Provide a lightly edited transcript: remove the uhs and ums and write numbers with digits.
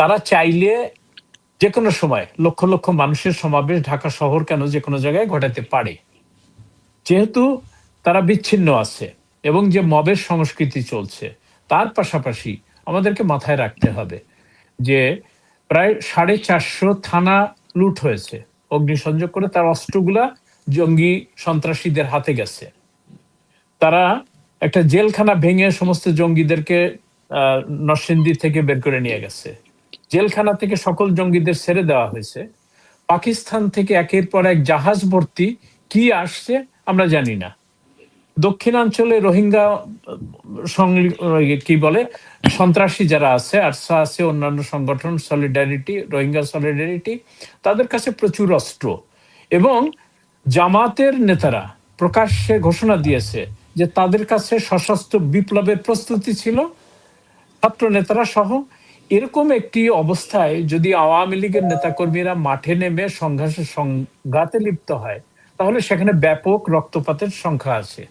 তারা চাইলে যে কোনো সময় লক্ষ লক্ষ মানুষের সমাবেশ ঢাকা শহর কেন যে কোনো জায়গায় ঘটাতে পারে। যেহেতু তারা বিচ্ছিন্ন আছে এবং যে মবের সংস্কৃতি চলছে, তার পাশাপাশি আমাদেরকে মাথায় রাখতে হবে যে প্রায় 450 থানা লুট হয়েছে অগ্নিসংযোগ করে, তার অস্ত্রগুলা জঙ্গি সন্ত্রাসীদের হাতে গেছে। তারা একটা জেলখানা ভেঙে সমস্ত জঙ্গিদেরকে নরসিংদী থেকে বের করে নিয়ে গেছে। জেলখানা থেকে সকল জঙ্গিদের ছেড়ে দেওয়া হয়েছে। পাকিস্তান থেকে একের পর এক জাহাজ ভর্তি কি আসছে আমরা জানি না। দক্ষিণাঞ্চলে রোহিঙ্গা কি বলে সন্ত্রাসী যারা আছে, আরসা আছে, অন্যান্য সংগঠন সলিডারিটি, রোহিঙ্গা সলিডারিটি, তাদের কাছে প্রচুর অস্ত্র। এবং জামাতের নেতারা প্রকাশ্যে ঘোষণা দিয়েছে যে তাদের কাছে সশস্ত্র বিপ্লবের প্রস্তুতি ছিল, ছাত্র নেতারা সহ। এরকম একটি অবস্থায় যদি আওয়ামী লীগের নেতাকর্মীরা মাঠে নেমে সংঘাতে লিপ্ত হয়, তাহলে সেখানে ব্যাপক রক্তপাতের সংখ্যা আছে।